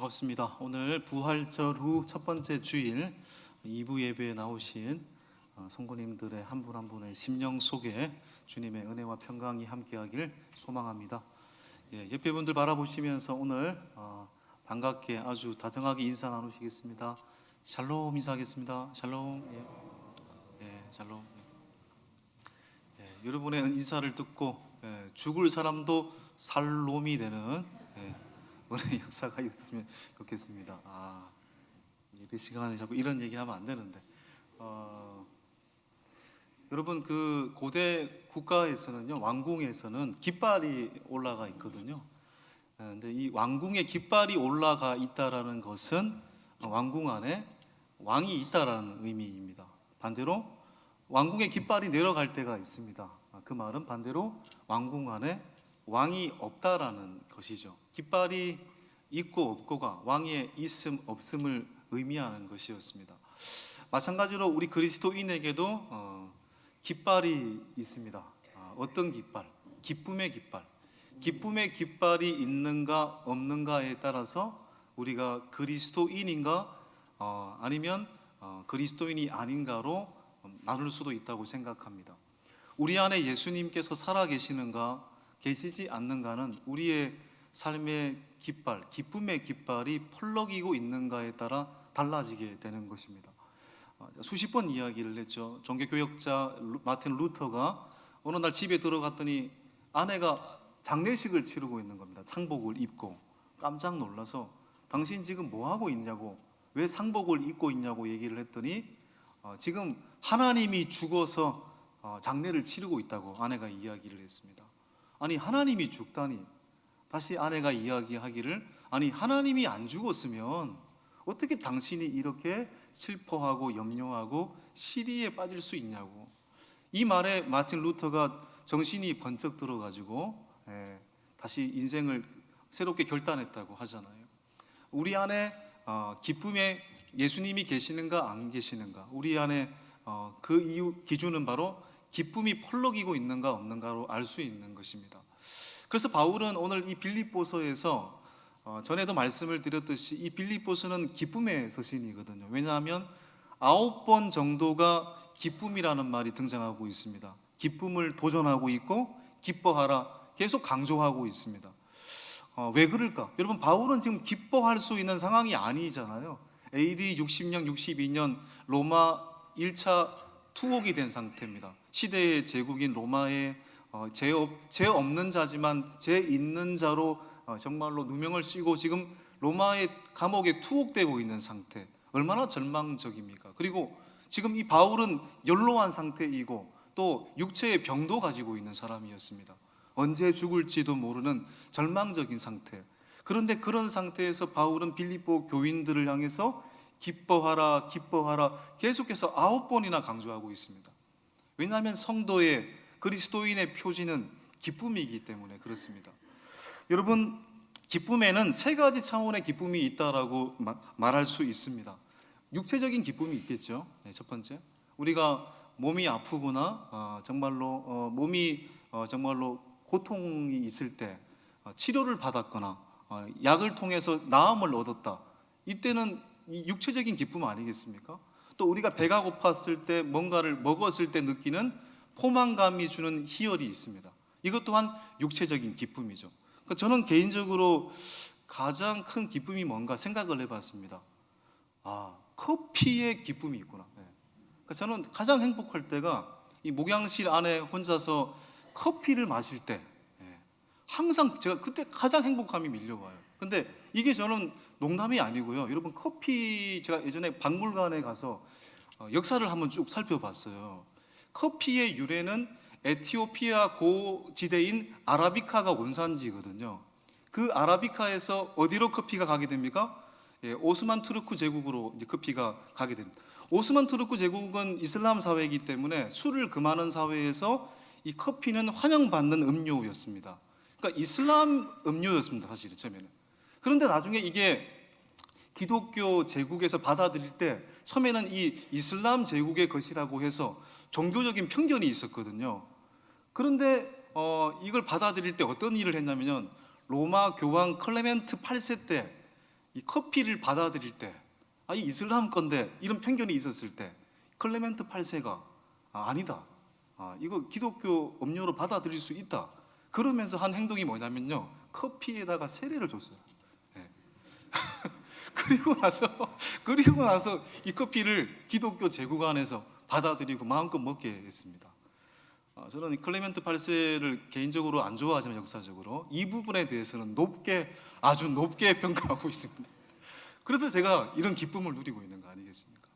반갑습니다. 오늘 부활절 후 첫 번째 주일 2부 예배에 나오신 성도님들의 한 분 한 분의 심령 속에 주님의 은혜와 평강이 함께하길 소망합니다. 옆에 분들 바라보시면서 오늘 반갑게 아주 다정하게 인사 나누시겠습니다. 샬롬 인사하겠습니다. 샬롬. 샬롬. 여러분의 인사를 듣고 죽을 사람도 살롬이 되는 은혜의 역사가 있었으면 좋겠습니다. 예배 시간에 자꾸 이런 얘기하면 안 되는데, 여러분 그 고대 국가에서는요, 왕궁에서는 깃발이 올라가 있거든요. 근데 이 왕궁에 깃발이 올라가 있다라는 것은 왕궁 안에 왕이 있다라는 의미입니다. 반대로 왕궁에 깃발이 내려갈 때가 있습니다. 그 말은 반대로 왕궁 안에 왕이 없다라는 것이죠. 깃발이 있고 없고가 왕의 있음 없음을 의미하는 것이었습니다. 마찬가지로 우리 그리스도인에게도 깃발이 있습니다. 어떤 깃발? 기쁨의 깃발. 기쁨의 깃발이 있는가 없는가에 따라서 우리가 그리스도인인가 아니면 그리스도인이 아닌가로 나눌 수도 있다고 생각합니다. 우리 안에 예수님께서 살아계시는가 계시지 않는가는 우리의 삶의 깃발, 기쁨의 깃발이 펄럭이고 있는가에 따라 달라지게 되는 것입니다. 수십 번 이야기를 했죠. 종교교역자 마틴 루터가 어느 날 집에 들어갔더니 아내가 장례식을 치르고 있는 겁니다. 상복을 입고. 깜짝 놀라서 당신 지금 뭐 하고 있냐고, 왜 상복을 입고 있냐고 얘기를 했더니 지금 하나님이 죽어서 장례를 치르고 있다고 아내가 이야기를 했습니다. 아니, 하나님이 죽다니. 다시 아내가 이야기하기를, 아니, 하나님이 안 죽었으면 어떻게 당신이 이렇게 슬퍼하고 염려하고 시리에 빠질 수 있냐고. 이 말에 마틴 루터가 정신이 번쩍 들어가지고 다시 인생을 새롭게 결단했다고 하잖아요. 우리 안에 기쁨의 예수님이 계시는가 안 계시는가, 우리 안에 그 이유 기준은 바로 기쁨이 펄럭이고 있는가 없는가로 알 수 있는 것입니다. 그래서 바울은 오늘 이 빌립보서에서 전에도 말씀을 드렸듯이 이 빌립보서는 기쁨의 서신이거든요. 왜냐하면 9번 정도가 기쁨이라는 말이 등장하고 있습니다. 기쁨을 도전하고 있고 기뻐하라 계속 강조하고 있습니다. 왜 그럴까? 여러분, 바울은 지금 기뻐할 수 있는 상황이 아니잖아요. AD 60년, 62년 로마 1차 투옥이 된 상태입니다. 시대의 제국인 로마의 죄 없는 자지만 죄 있는 자로 정말로 누명을 씌고 지금 로마의 감옥에 투옥되고 있는 상태. 얼마나 절망적입니까? 그리고 지금 이 바울은 연로한 상태이고 또 육체의 병도 가지고 있는 사람이었습니다. 언제 죽을지도 모르는 절망적인 상태. 그런데 그런 상태에서 바울은 빌립보 교인들을 향해서 기뻐하라, 기뻐하라 계속해서 9번이나 강조하고 있습니다. 왜냐하면 성도의, 그리스도인의 표지는 기쁨이기 때문에 그렇습니다. 여러분, 기쁨에는 세 가지 차원의 기쁨이 있다라고 말할 수 있습니다. 육체적인 기쁨이 있겠죠. 첫 번째, 우리가 몸이 아프거나 정말로 몸이 정말로 고통이 있을 때 치료를 받았거나 약을 통해서 나음을 얻었다. 이때는 육체적인 기쁨 아니겠습니까? 또 우리가 배가 고팠을 때, 뭔가를 먹었을 때 느끼는 포만감이 주는 희열이 있습니다. 이것 또한 육체적인 기쁨이죠. 그러니까 저는 개인적으로 가장 큰 기쁨이 뭔가 생각을 해봤습니다. 커피의 기쁨이 있구나. 그러니까 저는 가장 행복할 때가 이 목양실 안에 혼자서 커피를 마실 때, 항상 제가 그때 가장 행복감이 밀려와요. 근데 이게 저는 농담이 아니고요. 여러분, 커피, 제가 예전에 박물관에 가서 역사를 한번 쭉 살펴봤어요. 커피의 유래는 에티오피아 고지대인 아라비카가 원산지거든요. 그 아라비카에서 어디로 커피가 가게 됩니까? 오스만 투르크 제국으로 이제 커피가 가게 됩니다. 오스만 투르크 제국은 이슬람 사회이기 때문에 술을 금하는 사회에서 이 커피는 환영받는 음료였습니다. 그러니까 이슬람 음료였습니다, 사실은 처음에는. 그런데 나중에 이게 기독교 제국에서 받아들일 때 처음에는 이 이슬람 제국의 것이라고 해서 종교적인 편견이 있었거든요. 그런데 이걸 받아들일 때 어떤 일을 했냐면 로마 교황 클레멘트 8세 때 이 커피를 받아들일 때, 이 이슬람 건데 이런 편견이 있었을 때 클레멘트 8세가 아니다, 이거 기독교 음료로 받아들일 수 있다, 그러면서 한 행동이 뭐냐면요, 커피에다가 세례를 줬어요. 네. 그리고 나서 이 커피를 기독교 제국안에서 받아들이고 마음껏 먹게 했습니다. 저는 클레멘트 8세를 개인적으로 안 좋아하지만 역사적으로 이 부분에 대해서는 아주 높게 평가하고 있습니다. 그래서 제가 이런 기쁨을 누리고 있는 거 아니겠습니까?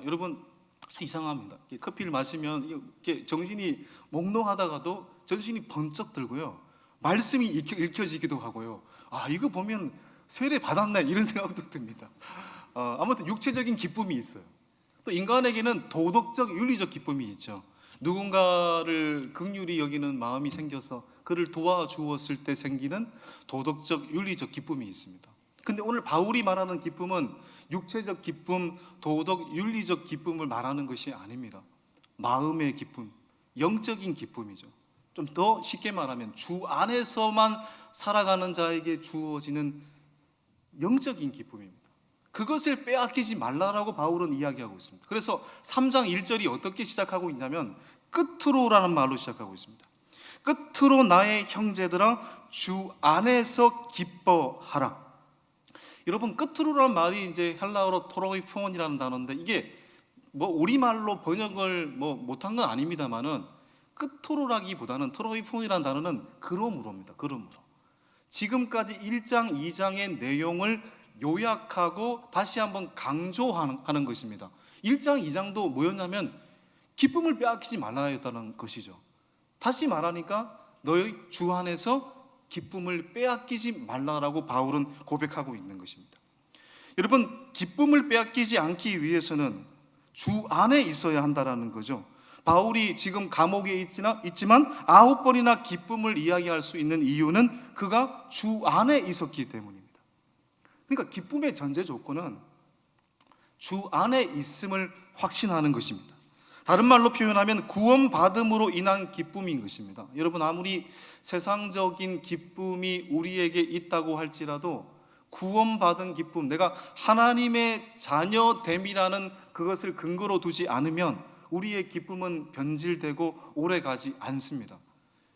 여러분, 참 이상합니다. 커피를 마시면 이렇게 정신이 몽롱하다가도 정신이 번쩍 들고요, 말씀이 읽혀지기도 하고요, 이거 보면 세례 받았네 이런 생각도 듭니다. 아무튼 육체적인 기쁨이 있어요. 또 인간에게는 도덕적, 윤리적 기쁨이 있죠. 누군가를 긍휼히 여기는 마음이 생겨서 그를 도와주었을 때 생기는 도덕적, 윤리적 기쁨이 있습니다. 근데 오늘 바울이 말하는 기쁨은 육체적 기쁨, 도덕, 윤리적 기쁨을 말하는 것이 아닙니다. 마음의 기쁨, 영적인 기쁨이죠. 좀 더 쉽게 말하면 주 안에서만 살아가는 자에게 주어지는 영적인 기쁨입니다. 그것을 빼앗기지 말라라고 바울은 이야기하고 있습니다. 그래서 3장 1절이 어떻게 시작하고 있냐면 끝으로라는 말로 시작하고 있습니다. 끝으로 나의 형제들아 주 안에서 기뻐하라. 여러분, 끝으로라는 말이 이제 헬라어로 토로이폰이라는 단어인데 이게 뭐 우리말로 번역을 못한 건 아닙니다만은 끝으로라기보다는 토로이폰이라는 단어는 그러므로입니다. 그러므로. 지금까지 1장, 2장의 내용을 요약하고 다시 한번 강조하는 것입니다. 1장, 2장도 뭐였냐면 기쁨을 빼앗기지 말라였다는 것이죠. 다시 말하니까 너희 주 안에서 기쁨을 빼앗기지 말라라고 바울은 고백하고 있는 것입니다. 여러분, 기쁨을 빼앗기지 않기 위해서는 주 안에 있어야 한다는 거죠. 바울이 지금 감옥에 있지만 9번이나 기쁨을 이야기할 수 있는 이유는 그가 주 안에 있었기 때문입니다. 그러니까 기쁨의 전제 조건은 주 안에 있음을 확신하는 것입니다. 다른 말로 표현하면 구원받음으로 인한 기쁨인 것입니다. 여러분, 아무리 세상적인 기쁨이 우리에게 있다고 할지라도 구원받은 기쁨, 내가 하나님의 자녀됨이라는 그것을 근거로 두지 않으면 우리의 기쁨은 변질되고 오래가지 않습니다.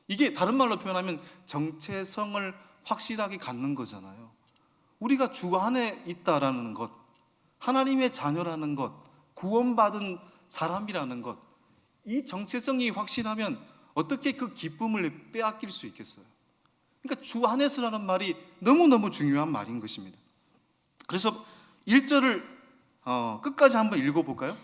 이게 다른 말로 표현하면 정체성을 확실하게 갖는 거잖아요. 우리가 주 안에 있다라는 것, 하나님의 자녀라는 것, 구원받은 사람이라는 것, 이 정체성이 확실하면 어떻게 그 기쁨을 빼앗길 수 있겠어요? 그러니까 주 안에서라는 말이 너무너무 중요한 말인 것입니다. 그래서 1절을 끝까지 한번 읽어볼까요?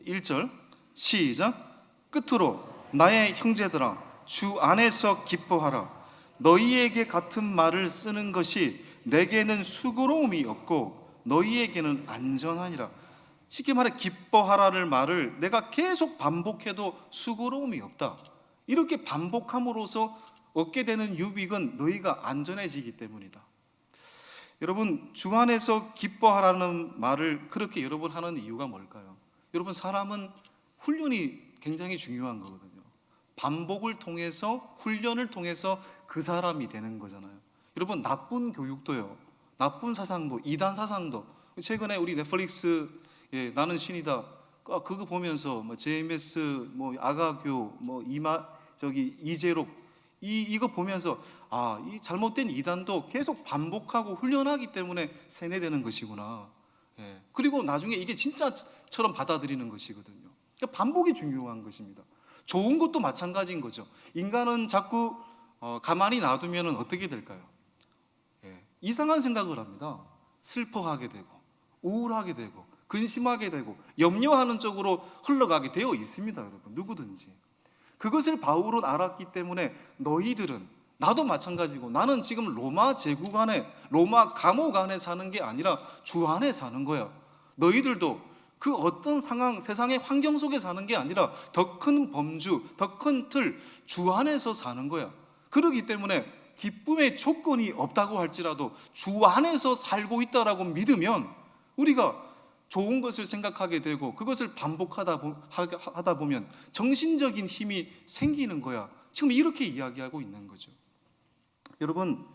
1절 시작. 끝으로 나의 형제들아 주 안에서 기뻐하라. 너희에게 같은 말을 쓰는 것이 내게는 수고로움이 없고 너희에게는 안전하니라. 쉽게 말해 기뻐하라를 말을 내가 계속 반복해도 수고로움이 없다. 이렇게 반복함으로써 얻게 되는 유익은 너희가 안전해지기 때문이다. 여러분, 주 안에서 기뻐하라는 말을 그렇게 여러 번 하는 이유가 뭘까요? 여러분, 사람은 훈련이 굉장히 중요한 거거든요. 반복을 통해서, 훈련을 통해서 그 사람이 되는 거잖아요. 여러분, 나쁜 교육도요, 나쁜 사상도, 이단 사상도, 최근에 우리 넷플릭스 나는 신이다, 그거 보면서 JMS, 아가교, 이재록, 이거 보면서 이 잘못된 이단도 계속 반복하고 훈련하기 때문에 세뇌되는 것이구나. 그리고 나중에 이게 진짜처럼 받아들이는 것이거든요. 그러니까 반복이 중요한 것입니다. 좋은 것도 마찬가지인 거죠. 인간은 자꾸 가만히 놔두면 어떻게 될까요? 이상한 생각을 합니다. 슬퍼하게 되고 우울하게 되고 근심하게 되고 염려하는 쪽으로 흘러가게 되어 있습니다. 여러분, 누구든지. 그것을 바울은 알았기 때문에 너희들은, 나도 마찬가지고, 나는 지금 로마 제국 안에, 로마 감옥 안에 사는 게 아니라 주 안에 사는 거야. 너희들도 그 어떤 상황, 세상의 환경 속에 사는 게 아니라 더 큰 범주, 더 큰 틀, 주 안에서 사는 거야. 그렇기 때문에 기쁨의 조건이 없다고 할지라도 주 안에서 살고 있다라고 믿으면 우리가 좋은 것을 생각하게 되고 그것을 반복하다 보면 정신적인 힘이 생기는 거야. 지금 이렇게 이야기하고 있는 거죠. 여러분,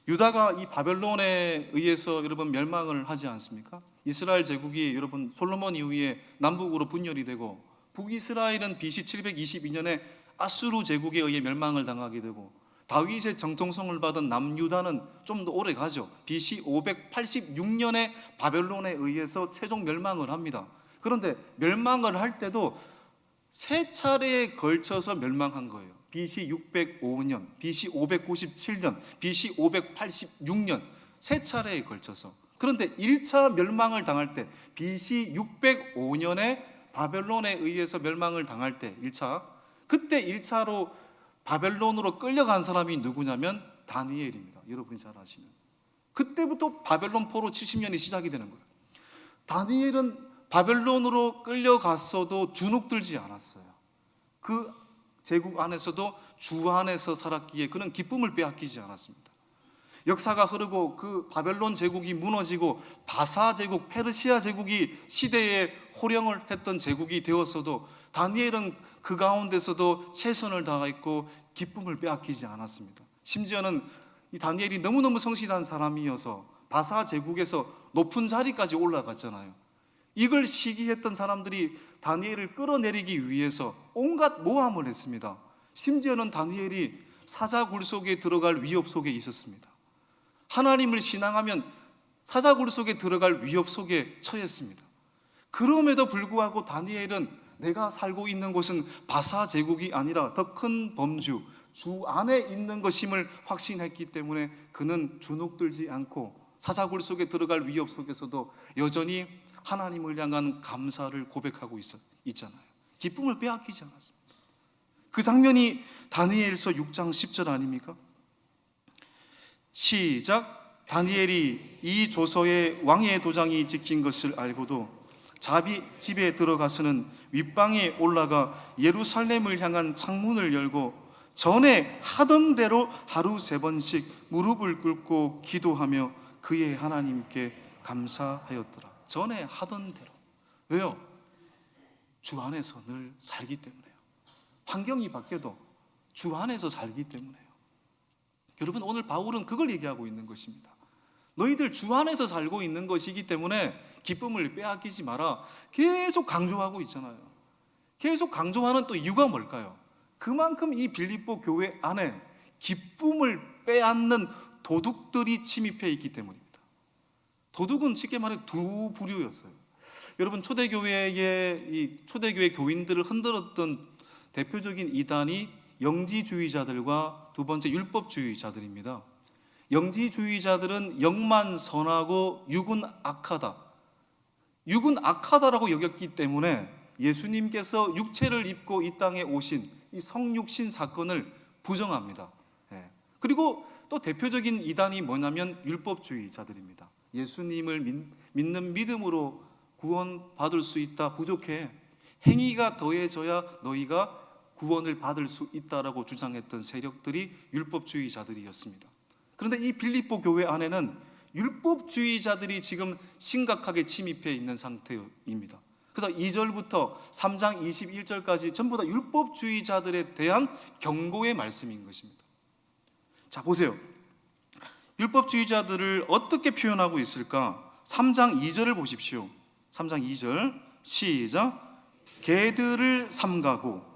유다가 이 바벨론에 의해서 여러분 멸망을 하지 않습니까? 이스라엘 제국이 여러분 솔로몬 이후에 남북으로 분열이 되고 북이스라엘은 BC 722년에 아수르 제국에 의해 멸망을 당하게 되고 다윗의 정통성을 받은 남유다는 좀 더 오래 가죠. BC 586년에 바벨론에 의해서 최종 멸망을 합니다. 그런데 멸망을 할 때도 세 차례에 걸쳐서 멸망한 거예요. BC 605년, BC 597년, BC 586년 세 차례에 걸쳐서. 그런데 1차 멸망을 당할 때 BC 605년에 바벨론에 의해서 멸망을 당할 때 1차, 그때 1차로 바벨론으로 끌려간 사람이 누구냐면 다니엘입니다. 여러분이 잘 아시는. 그때부터 바벨론 포로 70년이 시작이 되는 거예요. 다니엘은 바벨론으로 끌려갔어도 주눅들지 않았어요. 그 제국 안에서도 주 안에서 살았기에 그는 기쁨을 빼앗기지 않았습니다. 역사가 흐르고 그 바벨론 제국이 무너지고 바사 제국, 페르시아 제국이 시대에 호령을 했던 제국이 되었어도 다니엘은 그 가운데서도 최선을 다했고 기쁨을 빼앗기지 않았습니다. 심지어는 이 다니엘이 너무너무 성실한 사람이어서 바사 제국에서 높은 자리까지 올라갔잖아요. 이걸 시기했던 사람들이 다니엘을 끌어내리기 위해서 온갖 모함을 했습니다. 심지어는 다니엘이 사자굴 속에 들어갈 위협 속에 있었습니다. 하나님을 신앙하면 사자굴 속에 들어갈 위협 속에 처했습니다. 그럼에도 불구하고 다니엘은 내가 살고 있는 곳은 바사 제국이 아니라 더 큰 범주, 주 안에 있는 것임을 확신했기 때문에 그는 주눅들지 않고 사자굴 속에 들어갈 위협 속에서도 여전히 하나님을 향한 감사를 고백하고 있잖아요. 기쁨을 빼앗기지 않았습니다. 그 장면이 다니엘서 6장 10절 아닙니까? 시작. 다니엘이 이 조서에 왕의 도장이 찍힌 것을 알고도 자기 집에 들어가서는 윗방에 올라가 예루살렘을 향한 창문을 열고 전에 하던 대로 하루 3번씩 무릎을 꿇고 기도하며 그의 하나님께 감사하였더라. 전에 하던 대로. 왜요? 주 안에서 늘 살기 때문에요. 환경이 바뀌어도 주 안에서 살기 때문에요. 여러분, 오늘 바울은 그걸 얘기하고 있는 것입니다. 너희들 주 안에서 살고 있는 것이기 때문에 기쁨을 빼앗기지 마라. 계속 강조하고 있잖아요. 계속 강조하는 또 이유가 뭘까요? 그만큼 이 빌립보 교회 안에 기쁨을 빼앗는 도둑들이 침입해 있기 때문입니다. 도둑은 쉽게 말해 두 부류였어요. 여러분, 초대교회 교인들을 흔들었던 대표적인 이단이 영지주의자들과 두 번째 율법주의자들입니다. 영지주의자들은 영만 선하고 육은 악하다. 육은 악하다라고 여겼기 때문에 예수님께서 육체를 입고 이 땅에 오신 이 성육신 사건을 부정합니다. 그리고 또 대표적인 이단이 뭐냐면 율법주의자들입니다. 예수님을 믿는 믿음으로 구원받을 수 있다, 부족해. 행위가 더해져야 너희가 구원을 받을 수 있다라고 주장했던 세력들이 율법주의자들이었습니다. 그런데 이 빌립보 교회 안에는 율법주의자들이 지금 심각하게 침입해 있는 상태입니다. 그래서 2절부터 3장 21절까지 전부 다 율법주의자들에 대한 경고의 말씀인 것입니다. 자, 보세요. 율법주의자들을 어떻게 표현하고 있을까? 3장 2절을 보십시오. 3장 2절 시작. 개들을 삼가고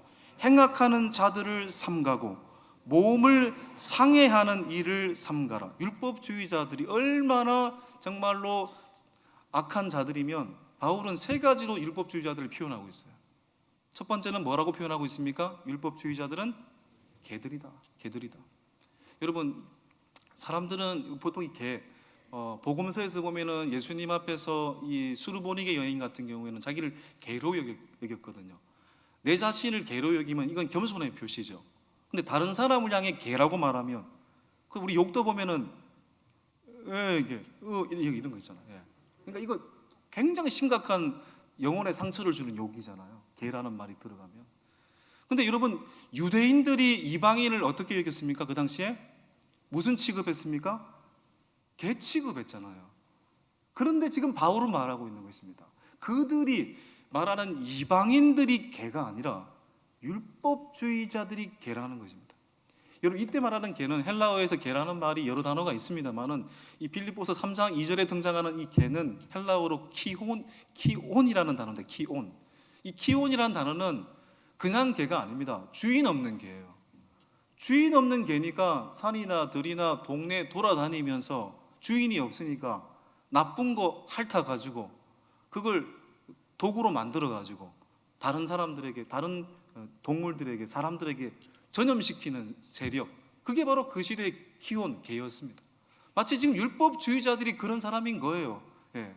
행악하는 자들을 삼가고 몸을 상해하는 일을 삼가라. 율법주의자들이 얼마나 정말로 악한 자들이면 바울은 3가지로 율법주의자들을 표현하고 있어요. 첫 번째는 뭐라고 표현하고 있습니까? 율법주의자들은 개들이다. 개들이다. 여러분, 사람들은 보통 복음서에서 보면은 예수님 앞에서 이 수르보니게 여인 같은 경우에는 자기를 개로 여겼거든요. 내 자신을 개로 여기면 이건 겸손의 표시죠. 근데 다른 사람을 향해 개라고 말하면, 그 우리 욕도 보면은 이런 거 있잖아요. 그러니까 이거 굉장히 심각한 영혼의 상처를 주는 욕이잖아요. 개라는 말이 들어가면. 근데 여러분, 유대인들이 이방인을 어떻게 여겼습니까? 그 당시에 무슨 취급했습니까? 개 취급했잖아요. 그런데 지금 바울은 말하고 있는 것입니다. 그들이 말하는 이방인들이 개가 아니라 율법주의자들이 개라는 것입니다. 여러분 이때 말하는 개는 헬라어에서 개라는 말이 여러 단어가 있습니다만은 이 빌립보서 3장 2절에 등장하는 이 개는 헬라어로 키온이라는 단어인데 키온. 이 키온이라는 단어는 그냥 개가 아닙니다. 주인 없는 개예요. 주인 없는 개니까 산이나 들이나 동네 돌아다니면서 주인이 없으니까 나쁜 거 핥아가지고 그걸 도구로 만들어가지고 다른 사람들에게, 다른 동물들에게, 사람들에게 전염시키는 세력, 그게 바로 그 시대의 키온 개였습니다. 마치 지금 율법주의자들이 그런 사람인 거예요. 예.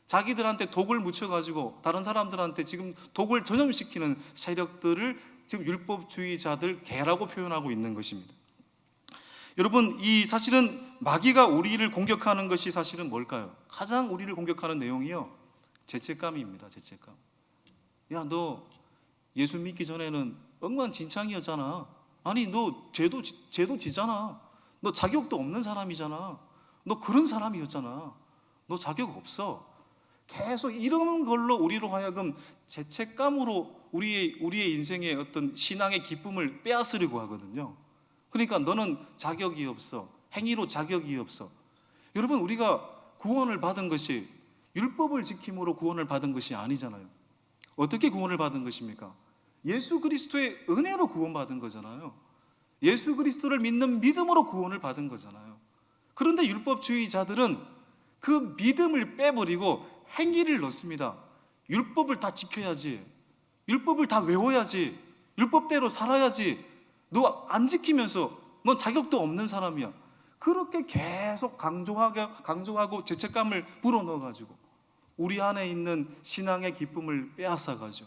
자기들한테 독을 묻혀가지고 다른 사람들한테 지금 독을 전염시키는 세력들을 지금 율법주의자들 개라고 표현하고 있는 것입니다. 여러분, 이 사실은 마귀가 우리를 공격하는 것이 사실은 뭘까요? 가장 우리를 공격하는 내용이요, 죄책감입니다. 죄책감. 야, 너 예수 믿기 전에는 엉망진창이었잖아. 아니, 너 죄도 지잖아. 너 자격도 없는 사람이잖아. 너 그런 사람이었잖아. 너 자격 없어. 계속 이런 걸로 우리로 하여금 죄책감으로 우리의 인생의 어떤 신앙의 기쁨을 빼앗으려고 하거든요. 그러니까 너는 자격이 없어. 행위로 자격이 없어. 여러분, 우리가 구원을 받은 것이 율법을 지킴으로 구원을 받은 것이 아니잖아요. 어떻게 구원을 받은 것입니까? 예수 그리스도의 은혜로 구원받은 거잖아요. 예수 그리스도를 믿는 믿음으로 구원을 받은 거잖아요. 그런데 율법주의자들은 그 믿음을 빼버리고 행위를 넣습니다. 율법을 다 지켜야지, 율법을 다 외워야지, 율법대로 살아야지, 너 안 지키면서 넌 자격도 없는 사람이야. 그렇게 계속 강조하고 죄책감을 불어넣어가지고 우리 안에 있는 신앙의 기쁨을 빼앗아가죠.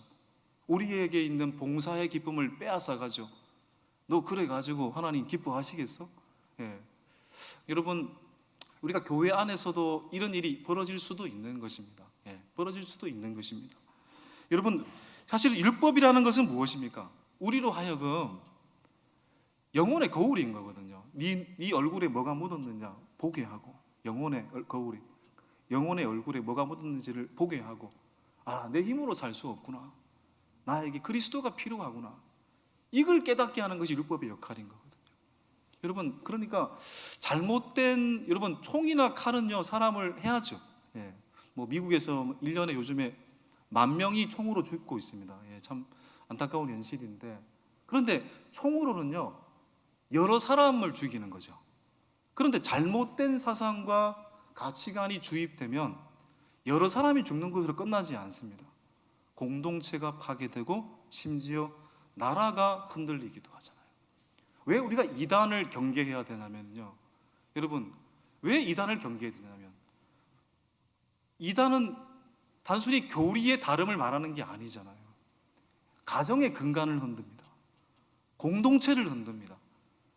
우리에게 있는 봉사의 기쁨을 빼앗아가죠. 너 그래가지고 하나님 기뻐하시겠어? 예. 여러분, 우리가 교회 안에서도 이런 일이 벌어질 수도 있는 것입니다. 예, 벌어질 수도 있는 것입니다. 여러분, 사실 율법이라는 것은 무엇입니까? 우리로 하여금 영혼의 거울인 거거든요. 네 얼굴에 뭐가 묻었느냐 보게 하고, 영혼의 거울이, 영혼의 얼굴에 뭐가 묻었는지를 보게 하고, 아, 내 힘으로 살 수 없구나, 나에게 그리스도가 필요하구나, 이걸 깨닫게 하는 것이 율법의 역할인 거거든요. 여러분, 그러니까 잘못된, 여러분, 총이나 칼은요 사람을 해야죠. 예. 뭐 미국에서 1년에 요즘에 10,000명이 총으로 죽고 있습니다. 예, 참 안타까운 현실인데, 그런데 총으로는요 여러 사람을 죽이는 거죠. 그런데 잘못된 사상과 가치관이 주입되면 여러 사람이 죽는 것으로 끝나지 않습니다. 공동체가 파괴되고 심지어 나라가 흔들리기도 하잖아요. 왜 우리가 이단을 경계해야 되냐면요, 여러분, 왜 이단을 경계해야 되냐면, 이단은 단순히 교리의 다름을 말하는 게 아니잖아요. 가정의 근간을 흔듭니다. 공동체를 흔듭니다.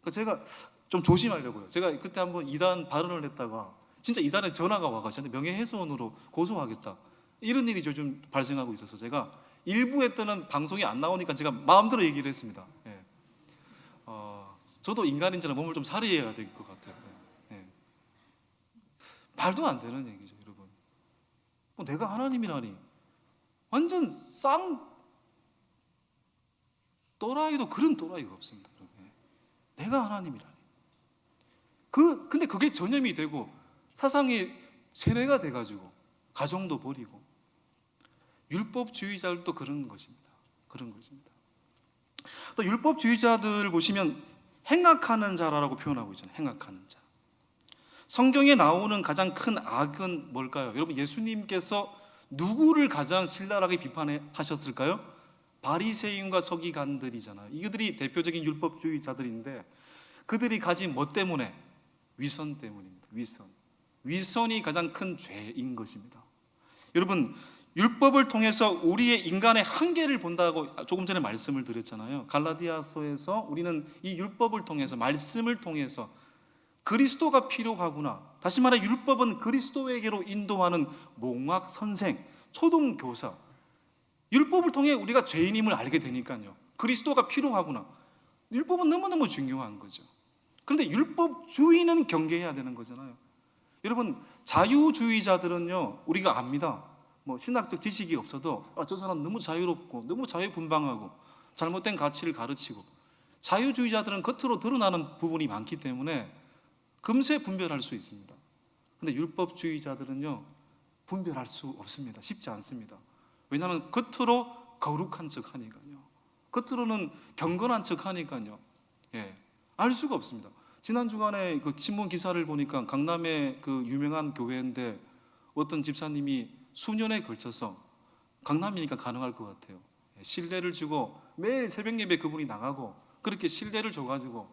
그러니까 제가 좀 조심하려고요. 제가 그때 한번 이단 발언을 했다가 진짜 이단에 전화가 와가지고 명예훼손으로 고소하겠다, 이런 일이 요즘 발생하고 있어서 제가 일부에 때는 방송이 안 나오니까 제가 마음대로 얘기를 했습니다. 예. 저도 인간인지라 몸을 좀 사리해야 될 것 같아요. 예. 말도 안 되는 얘기죠, 여러분. 뭐 내가 하나님이라니, 완전 또라이도 그런 또라이가 없습니다. 내가 하나님이라니. 근데 그게 전염이 되고 사상이 세뇌가 돼가지고 가정도 버리고, 율법주의자들도 그런 것입니다. 그런 것입니다. 또 율법주의자들을 보시면 행악하는 자라고 표현하고 있잖아요. 행악하는 자. 성경에 나오는 가장 큰 악은 뭘까요? 여러분, 예수님께서 누구를 가장 신랄하게 비판하셨을까요? 바리새인과 서기관들이잖아요. 이들이 대표적인 율법주의자들인데, 그들이 가진 뭐 때문에? 위선 때문입니다. 위선이 가장 큰 죄인 것입니다. 여러분, 율법을 통해서 우리의 인간의 한계를 본다고 조금 전에 말씀을 드렸잖아요. 갈라디아서에서 우리는 이 율법을 통해서, 말씀을 통해서 그리스도가 필요하구나, 다시 말해 율법은 그리스도에게로 인도하는 몽학 선생, 초등 교사, 율법을 통해 우리가 죄인임을 알게 되니까요, 그리스도가 필요하구나. 율법은 너무너무 중요한 거죠. 그런데 율법주의는 경계해야 되는 거잖아요. 여러분, 자유주의자들은요, 우리가 압니다. 뭐 신학적 지식이 없어도 저 사람 너무 자유롭고 너무 자유분방하고 잘못된 가치를 가르치고, 자유주의자들은 겉으로 드러나는 부분이 많기 때문에 금세 분별할 수 있습니다. 근데 율법주의자들은요, 분별할 수 없습니다. 쉽지 않습니다. 왜냐하면 겉으로 거룩한 척 하니까요. 겉으로는 경건한 척 하니까요. 알 수가 없습니다. 지난 주간에 그 신문 기사를 보니까 강남의 그 유명한 교회인데 어떤 집사님이 수년에 걸쳐서, 강남이니까 가능할 것 같아요, 신뢰를 주고 매일 새벽 예배 그분이 나가고 그렇게 신뢰를 줘가지고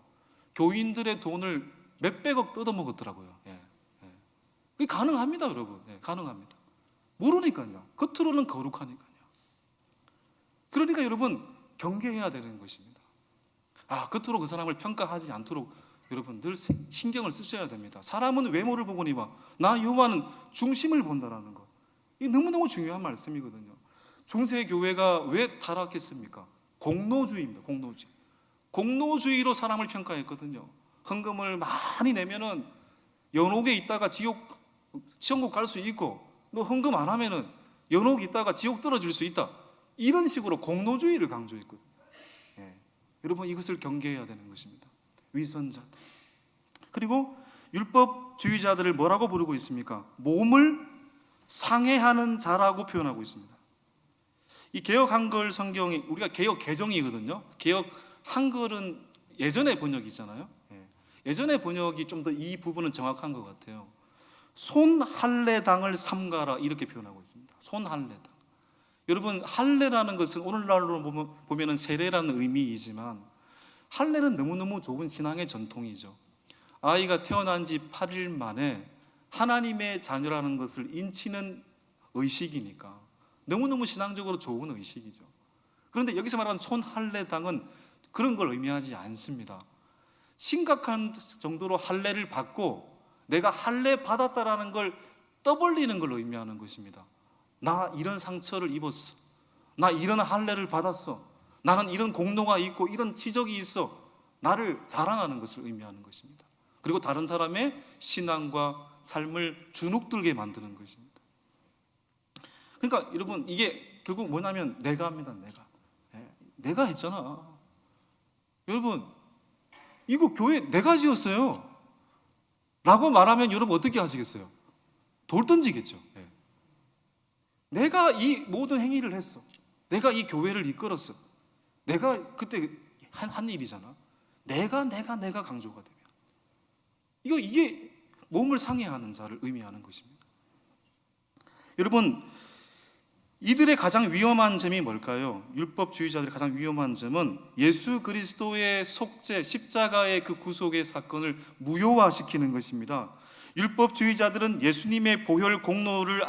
교인들의 돈을 몇백억 뜯어먹었더라고요. 그게 가능합니다, 여러분. 가능합니다. 모르니까요. 겉으로는 거룩하니까요. 그러니까 여러분, 경계해야 되는 것입니다. 겉으로 그 사람을 평가하지 않도록 여러분 늘 신경을 쓰셔야 됩니다. 사람은 외모를 보거니와 나 여호와는 중심을 본다라는 것, 이게 너무너무 중요한 말씀이거든요. 중세 교회가 왜 타락했습니까? 공로주의입니다. 공로주의로 사람을 평가했거든요. 헌금을 많이 내면은 연옥에 있다가 지옥 갈 수 있고, 너 헌금 안 하면은 연옥에 있다가 지옥 떨어질 수 있다, 이런 식으로 공로주의를 강조했거든요. 여러분, 이것을 경계해야 되는 것입니다. 위선자들. 그리고 율법주의자들을 뭐라고 부르고 있습니까? 몸을 상해하는 자라고 표현하고 있습니다. 이 개역 한글 성경이, 우리가 개역 개정이거든요. 개역 한글은 예전의 번역이 있잖아요. 예전의 번역이 좀 더 이 부분은 정확한 것 같아요. 손할례당을 삼가라, 이렇게 표현하고 있습니다. 손할례당. 여러분, 할례라는 것은 오늘날로 보면은 세례라는 의미이지만, 할례는 너무너무 좋은 신앙의 전통이죠. 아이가 태어난 지 8일 만에 하나님의 자녀라는 것을 인치는 의식이니까 너무너무 신앙적으로 좋은 의식이죠. 그런데 여기서 말하는 손할례당은 그런 걸 의미하지 않습니다. 심각한 정도로 할례를 받고 내가 할례 받았다라는 걸 떠벌리는 걸 의미하는 것입니다. 나 이런 상처를 입었어, 나 이런 할례를 받았어, 나는 이런 공로가 있고 이런 치적이 있어, 나를 자랑하는 것을 의미하는 것입니다. 그리고 다른 사람의 신앙과 삶을 주눅들게 만드는 것입니다. 그러니까 여러분, 이게 결국 뭐냐면 내가 합니다. 내가 했잖아. 여러분, 이거 교회 내가 지었어요 라고 말하면 여러분 어떻게 하시겠어요? 돌 던지겠죠. 내가 이 모든 행위를 했어, 내가 이 교회를 이끌었어, 내가 그때 한 일이잖아. 내가 강조가 되면 이게 몸을 상해하는 자를 의미하는 것입니다. 여러분, 이들의 가장 위험한 점이 뭘까요? 율법주의자들의 가장 위험한 점은 예수 그리스도의 속죄, 십자가의 그 구속의 사건을 무효화시키는 것입니다. 율법주의자들은 예수님의 보혈 공로를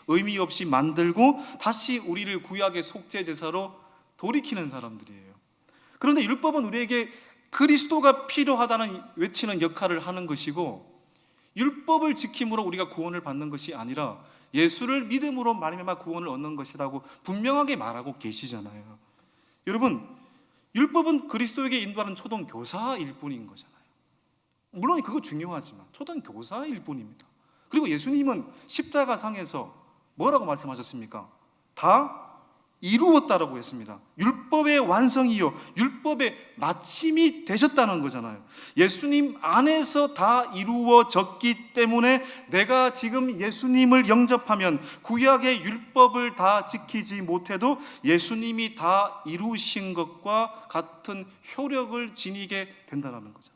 의미 없이 만들고 다시 우리를 구약의 속죄 제사로 돌이키는 사람들이에요. 그런데 율법은 우리에게 그리스도가 필요하다는 외치는 역할을 하는 것이고, 율법을 지킴으로 우리가 구원을 받는 것이 아니라 예수를 믿음으로 말미암아 구원을 얻는 것이라고 분명하게 말하고 계시잖아요. 여러분, 율법은 그리스도에게 인도하는 초등 교사일 뿐인 거잖아요. 물론 그거 중요하지만 초등 교사일 뿐입니다. 그리고 예수님은 십자가상에서 뭐라고 말씀하셨습니까? 다 이루었다라고 했습니다. 율법의 완성이요, 율법의 마침이 되셨다는 거잖아요. 예수님 안에서 다 이루어졌기 때문에 내가 지금 예수님을 영접하면 구약의 율법을 다 지키지 못해도 예수님이 다 이루신 것과 같은 효력을 지니게 된다는 거잖아요.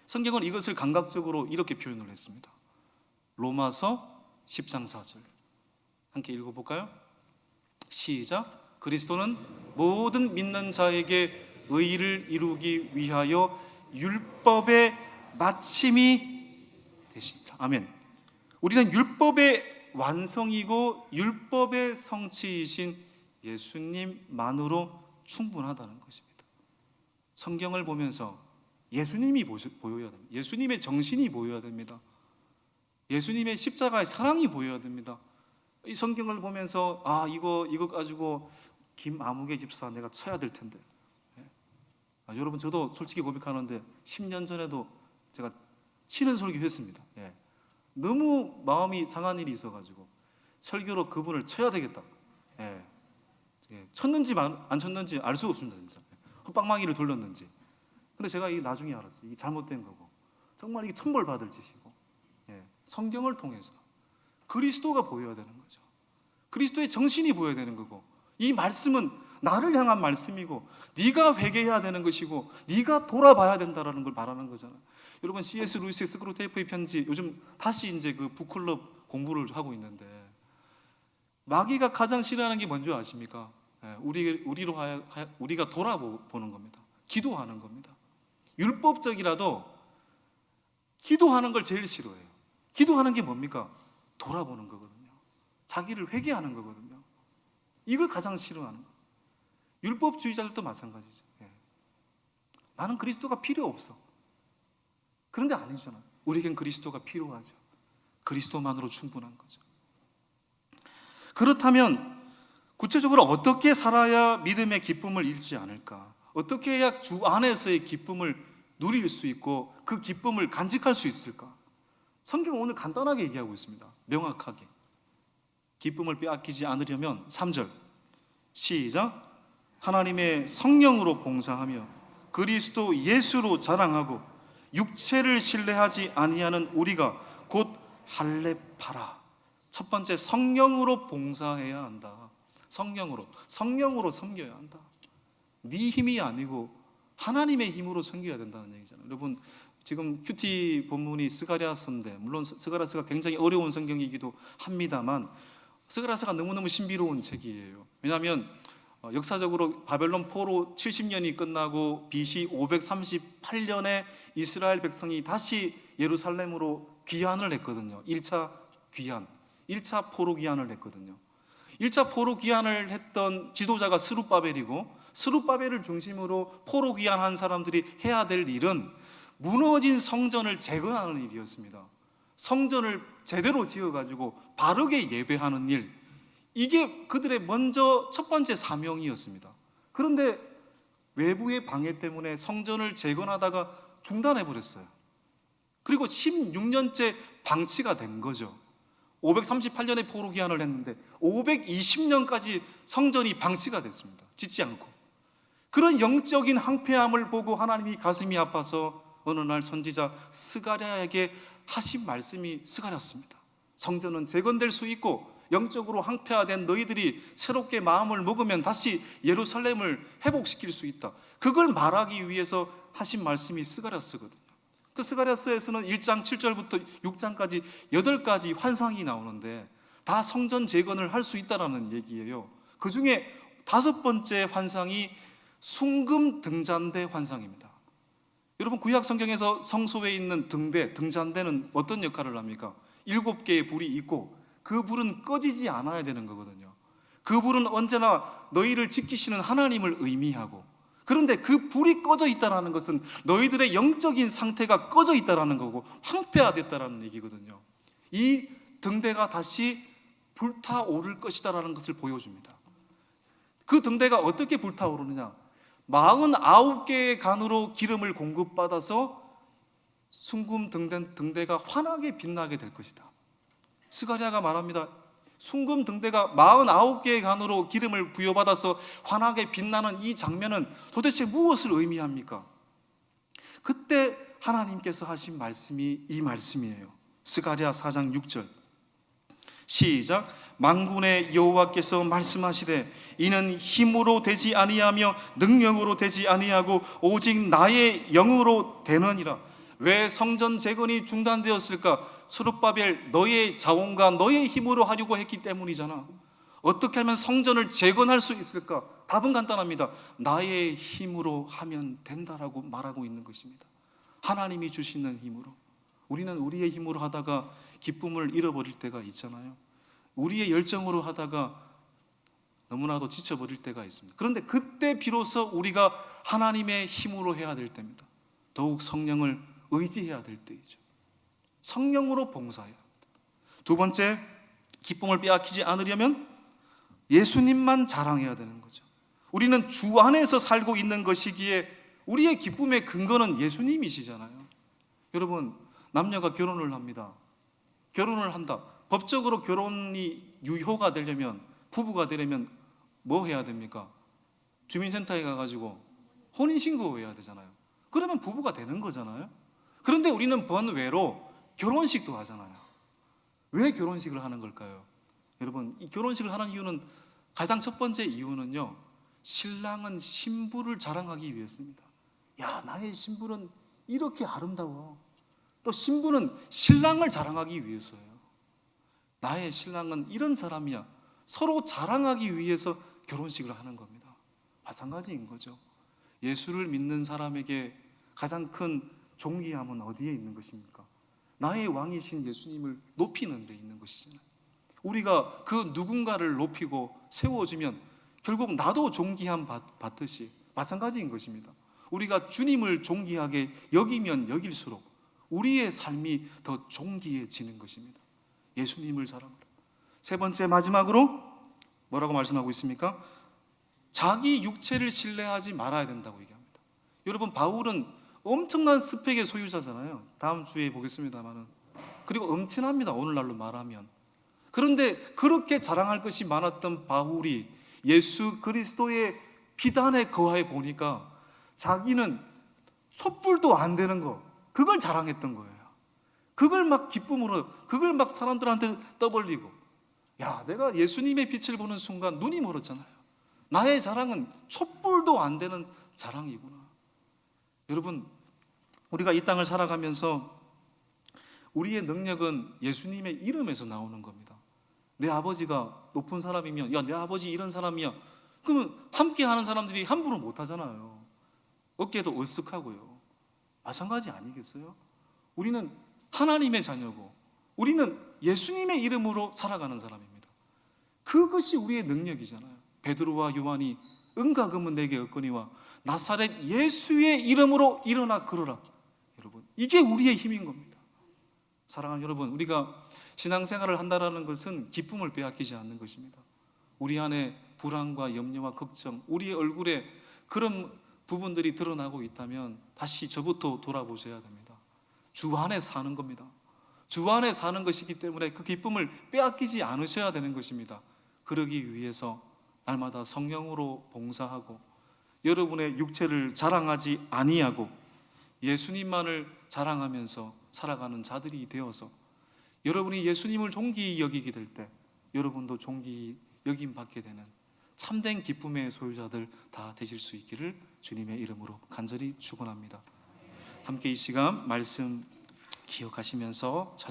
성경은 이것을 감각적으로 이렇게 표현을 했습니다. 로마서 10장 4절 함께 읽어볼까요? 시작. 그리스도는 모든 믿는 자에게 의를 이루기 위하여 율법의 마침이 되십니다. 아멘. 우리는 율법의 완성이고 율법의 성취이신 예수님만으로 충분하다는 것입니다. 성경을 보면서 예수님이 보여야 됩니다. 예수님의 정신이 보여야 됩니다. 예수님의 십자가의 사랑이 보여야 됩니다. 이 성경을 보면서 이거 가지고 김아무개 집사 내가 쳐야 될 텐데, 여러분, 저도 솔직히 고백하는데 10년 전에도 제가 치는 설교 했습니다. 너무 마음이 상한 일이 있어가지고 설교로 그분을 쳐야 되겠다. 쳤는지 안 쳤는지 알 수 없습니다, 진짜. 헛방망이를 돌렸는지. 근데 제가 이게 나중에 알았어요. 이게 잘못된 거고 정말 이게 천벌받을 짓이고, 성경을 통해서 그리스도가 보여야 되는 거죠. 그리스도의 정신이 보여야 되는 거고, 이 말씀은 나를 향한 말씀이고 네가 회개해야 되는 것이고 네가 돌아봐야 된다라는 걸 말하는 거잖아요. 여러분, C.S. 루이스의 스크루테이프의 편지, 요즘 다시 이제 그 북클럽 공부를 하고 있는데, 마귀가 가장 싫어하는 게 뭔지 아십니까? 우리가 돌아보는 겁니다. 기도하는 겁니다. 율법적이라도 기도하는 걸 제일 싫어해요. 기도하는 게 뭡니까? 돌아보는 거거든요. 자기를 회개하는 거거든요. 이걸 가장 싫어하는 거예요. 율법주의자들도 마찬가지죠. 나는 그리스도가 필요 없어. 그런데 아니잖아요. 우리에겐 그리스도가 필요하죠. 그리스도만으로 충분한 거죠. 그렇다면 구체적으로 어떻게 살아야 믿음의 기쁨을 잃지 않을까? 어떻게 해야 주 안에서의 기쁨을 누릴 수 있고 그 기쁨을 간직할 수 있을까? 성경은 오늘 간단하게 얘기하고 있습니다. 명확하게. 기쁨을 빼앗기지 않으려면 3절 시작. 하나님의 성령으로 봉사하며 그리스도 예수로 자랑하고 육체를 신뢰하지 아니하는 우리가 곧 할례파라. 첫 번째, 성령으로 봉사해야 한다. 성령으로 섬겨야 한다. 네 힘이 아니고 하나님의 힘으로 섬겨야 된다는 얘기잖아요. 여러분, 지금 큐티 본문이 스가랴서인데, 물론 스가랴서가 굉장히 어려운 성경이기도 합니다만 스가랴서가 너무너무 신비로운 책이에요. 왜냐하면 역사적으로 바벨론 포로 70년이 끝나고 BC 538년에 이스라엘 백성이 다시 예루살렘으로 귀환을 했거든요. 1차 귀환, 1차 포로 귀환을 했거든요. 1차 포로 귀환을 했던 지도자가 스룹바벨이고, 스룹바벨을 중심으로 포로 귀환한 사람들이 해야 될 일은 무너진 성전을 재건하는 일이었습니다. 성전을 제대로 지어가지고 바르게 예배하는 일, 이게 그들의 먼저 첫 번째 사명이었습니다. 그런데 외부의 방해 때문에 성전을 재건하다가 중단해버렸어요. 그리고 16년째 방치가 된 거죠. 538년에 포로 귀환을 했는데 520년까지 성전이 방치가 됐습니다. 짓지 않고. 그런 영적인 황폐함을 보고 하나님이 가슴이 아파서 어느 날 선지자 스가랴에게 하신 말씀이 스가랴습니다. 성전은 재건될 수 있고 영적으로 황폐화된 너희들이 새롭게 마음을 먹으면 다시 예루살렘을 회복시킬 수 있다. 그걸 말하기 위해서 하신 말씀이 스가랴서거든요. 그 스가랴서에서는 1장 7절부터 6장까지 8가지 환상이 나오는데 다 성전 재건을 할 수 있다는 얘기예요. 그 중에 5번째 환상이 순금 등잔대 환상입니다. 여러분, 구약 성경에서 성소에 있는 등잔대는 어떤 역할을 합니까? 7개의 불이 있고 그 불은 꺼지지 않아야 되는 거거든요. 그 불은 언제나 너희를 지키시는 하나님을 의미하고, 그런데 그 불이 꺼져 있다는 것은 너희들의 영적인 상태가 꺼져 있다는 거고 황폐화됐다는 얘기거든요. 이 등대가 다시 불타오를 것이다라는 것을 보여줍니다. 그 등대가 어떻게 불타오르느냐? 49개의 간으로 기름을 공급받아서 순금 등대가 환하게 빛나게 될 것이다. 스가랴가 말합니다. 순금 등대가 49개의 간으로 기름을 부여받아서 환하게 빛나는 이 장면은 도대체 무엇을 의미합니까? 그때 하나님께서 하신 말씀이 이 말씀이에요. 스가랴 4장 6절 시작. 만군의 여호와께서 말씀하시되 이는 힘으로 되지 아니하며 능력으로 되지 아니하고 오직 나의 영으로 되느니라. 왜 성전 재건이 중단되었을까? 스룹바벨, 너의 자원과 너의 힘으로 하려고 했기 때문이잖아. 어떻게 하면 성전을 재건할 수 있을까? 답은 간단합니다. 나의 힘으로 하면 된다라고 말하고 있는 것입니다. 하나님이 주시는 힘으로. 우리는 우리의 힘으로 하다가 기쁨을 잃어버릴 때가 있잖아요. 우리의 열정으로 하다가 너무나도 지쳐버릴 때가 있습니다. 그런데 그때 비로소 우리가 하나님의 힘으로 해야 될 때입니다. 더욱 성령을 의지해야 될 때이죠. 성령으로 봉사해야 합니다. 두 번째, 기쁨을 빼앗기지 않으려면 예수님만 자랑해야 되는 거죠. 우리는 주 안에서 살고 있는 것이기에 우리의 기쁨의 근거는 예수님이시잖아요. 여러분, 남녀가 결혼을 합니다. 결혼을 한다. 법적으로 결혼이 유효가 되려면, 부부가 되려면 뭐 해야 됩니까? 주민센터에 가가지고 혼인신고해야 되잖아요. 그러면 부부가 되는 거잖아요. 그런데 우리는 번외로 결혼식도 하잖아요. 왜 결혼식을 하는 걸까요? 여러분, 이 결혼식을 하는 이유는, 가장 첫 번째 이유는요, 신랑은 신부를 자랑하기 위해서입니다. 야, 나의 신부는 이렇게 아름다워. 또 신부는 신랑을 자랑하기 위해서예요. 나의 신랑은 이런 사람이야. 서로 자랑하기 위해서 결혼식을 하는 겁니다. 마찬가지인 거죠. 예수를 믿는 사람에게 가장 큰 존귀함은 어디에 있는 것입니까? 나의 왕이신 예수님을 높이는 데 있는 것이잖아요. 우리가 그 누군가를 높이고 세워주면 결국 나도 존귀함 받듯이 마찬가지인 것입니다. 우리가 주님을 존귀하게 여기면 여길수록 우리의 삶이 더 존귀해지는 것입니다. 예수님을 사랑하라. 세 번째, 마지막으로 뭐라고 말씀하고 있습니까? 자기 육체를 신뢰하지 말아야 된다고 얘기합니다. 여러분, 바울은 엄청난 스펙의 소유자잖아요. 다음 주에 보겠습니다만은. 그리고 엄친합니다, 오늘날로 말하면. 그런데 그렇게 자랑할 것이 많았던 바울이 예수 그리스도의 비단에 거하해 보니까 자기는 촛불도 안 되는 거, 그걸 자랑했던 거예요. 그걸 막 기쁨으로, 그걸 막 사람들한테 떠벌리고, 야, 내가 예수님의 빛을 보는 순간 눈이 멀었잖아요. 나의 자랑은 촛불도 안 되는 자랑이구나. 여러분, 우리가 이 땅을 살아가면서 우리의 능력은 예수님의 이름에서 나오는 겁니다. 내 아버지가 높은 사람이면, 야, 내 아버지 이런 사람이야, 그러면 함께 하는 사람들이 함부로 못 하잖아요. 어깨도 으쓱하고요. 마찬가지 아니겠어요? 우리는 하나님의 자녀고 우리는 예수님의 이름으로 살아가는 사람입니다. 그것이 우리의 능력이잖아요. 베드로와 요한이 은과 금은 내게 없거니와 나사렛 예수의 이름으로 일어나 걸어라. 여러분, 이게 우리의 힘인 겁니다. 사랑하는 여러분, 우리가 신앙생활을 한다는 것은 기쁨을 빼앗기지 않는 것입니다. 우리 안에 불안과 염려와 걱정, 우리의 얼굴에 그런 부분들이 드러나고 있다면 다시 저부터 돌아보셔야 됩니다. 주 안에 사는 겁니다. 주 안에 사는 것이기 때문에 그 기쁨을 빼앗기지 않으셔야 되는 것입니다. 그러기 위해서 날마다 성령으로 봉사하고 여러분의 육체를 자랑하지 아니하고 예수님만을 자랑하면서 살아가는 자들이 되어서 여러분이 예수님을 존귀히 여기게 될 때 여러분도 존귀히 여김 받게 되는 참된 기쁨의 소유자들 다 되실 수 있기를 주님의 이름으로 간절히 축원합니다. 함께 이 시간 말씀 기억하시면서 찬양